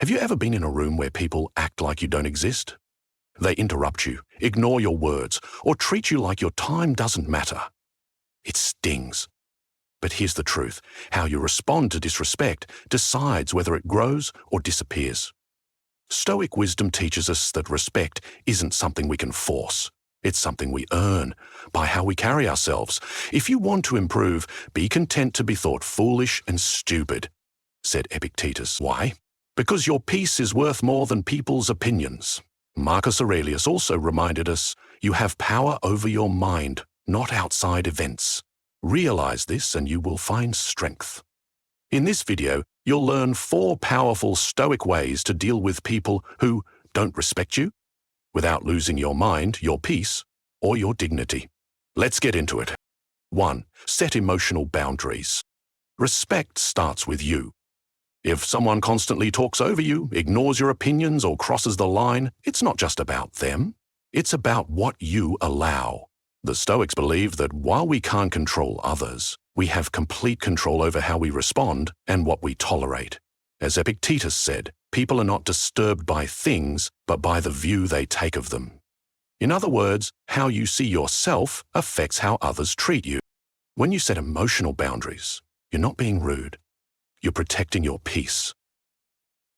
Have you ever been in a room where people act like you don't exist? They interrupt you, ignore your words, or treat you like your time doesn't matter. It stings. But here's the truth. How you respond to disrespect decides whether it grows or disappears. Stoic wisdom teaches us that respect isn't something we can force. It's something we earn by how we carry ourselves. If you want to improve, be content to be thought foolish and stupid, said Epictetus. Why? Because your peace is worth more than people's opinions. Marcus Aurelius also reminded us, you have power over your mind, not outside events. Realize this and you will find strength. In this video, you'll learn 4 powerful Stoic ways to deal with people who don't respect you without losing your mind, your peace, or your dignity. Let's get into it. 1. Set emotional boundaries. Respect starts with you. If someone constantly talks over you, ignores your opinions, or crosses the line, it's not just about them. It's about what you allow. The Stoics believe that while we can't control others, we have complete control over how we respond and what we tolerate. As Epictetus said, people are not disturbed by things, but by the view they take of them. In other words, how you see yourself affects how others treat you. When you set emotional boundaries, you're not being rude. You're protecting your peace.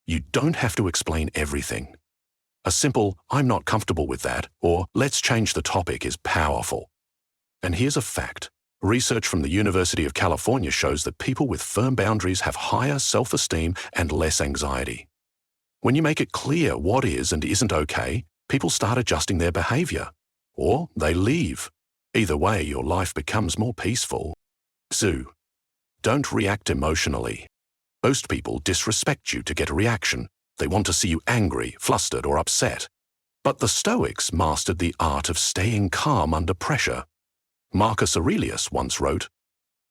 You don't have to explain everything. A simple, I'm not comfortable with that, or let's change the topic is powerful. And here's a fact. Research from the University of California shows that people with firm boundaries have higher self-esteem and less anxiety. When you make it clear what is and isn't okay, people start adjusting their behavior, or they leave. Either way, your life becomes more peaceful. 2. Don't react emotionally. Most people disrespect you to get a reaction. They want to see you angry, flustered, or upset. But the Stoics mastered the art of staying calm under pressure. Marcus Aurelius once wrote,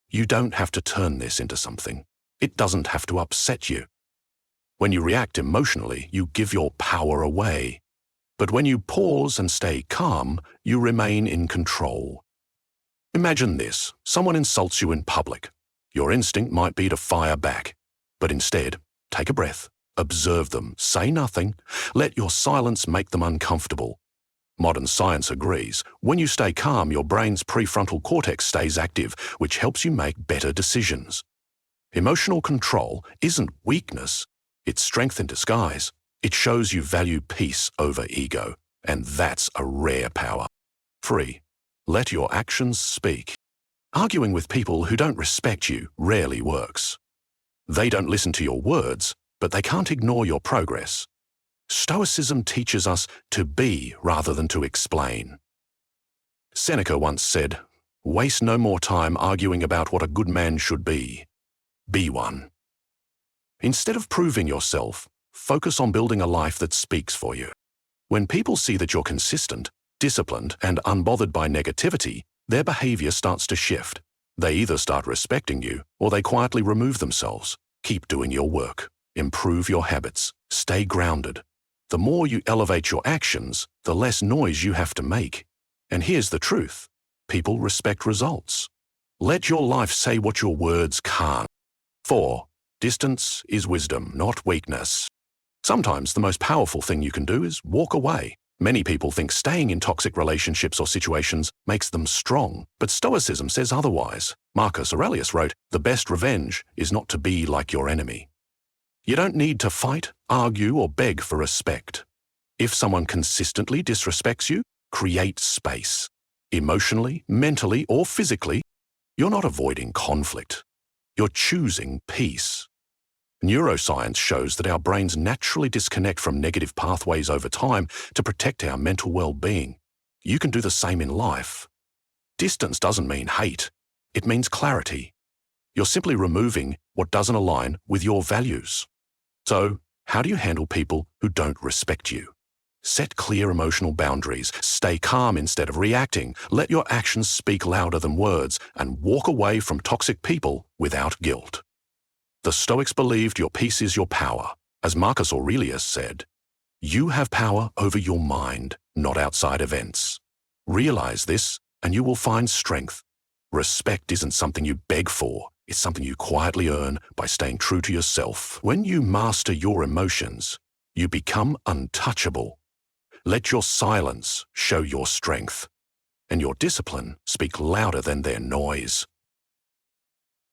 "You don't have to turn this into something. It doesn't have to upset you." When you react emotionally, you give your power away. But when you pause and stay calm, you remain in control. Imagine this. Someone insults you in public. Your instinct might be to fire back. But instead, take a breath, observe them, say nothing, let your silence make them uncomfortable. Modern science agrees. When you stay calm, your brain's prefrontal cortex stays active, which helps you make better decisions. Emotional control isn't weakness, it's strength in disguise. It shows you value peace over ego, and that's a rare power. 3. Let your actions speak. Arguing with people who don't respect you rarely works. They don't listen to your words, but they can't ignore your progress. Stoicism teaches us to be rather than to explain. Seneca once said, "Waste no more time arguing about what a good man should be. Be one." Instead of proving yourself, focus on building a life that speaks for you. When people see that you're consistent, disciplined, and unbothered by negativity, their behavior starts to shift. They either start respecting you, or they quietly remove themselves. Keep doing your work. Improve your habits. Stay grounded. The more you elevate your actions, the less noise you have to make. And here's the truth. People respect results. Let your life say what your words can't. 4. Distance is wisdom, not weakness. Sometimes the most powerful thing you can do is walk away. Many people think staying in toxic relationships or situations makes them strong, but Stoicism says otherwise. Marcus Aurelius wrote, "The best revenge is not to be like your enemy." You don't need to fight, argue, or beg for respect. If someone consistently disrespects you, create space. Emotionally, mentally, or physically, you're not avoiding conflict. You're choosing peace. Neuroscience shows that our brains naturally disconnect from negative pathways over time to protect our mental well-being. You can do the same in life. Distance doesn't mean hate. It means clarity. You're simply removing what doesn't align with your values. So, how do you handle people who don't respect you? Set clear emotional boundaries, stay calm instead of reacting, let your actions speak louder than words, and walk away from toxic people without guilt. The Stoics believed your peace is your power. As Marcus Aurelius said, "You have power over your mind, not outside events." Realize this, and you will find strength. Respect isn't something you beg for, It's something you quietly earn by staying true to yourself. When you master your emotions, you become untouchable. Let your silence show your strength, and your discipline speak louder than their noise.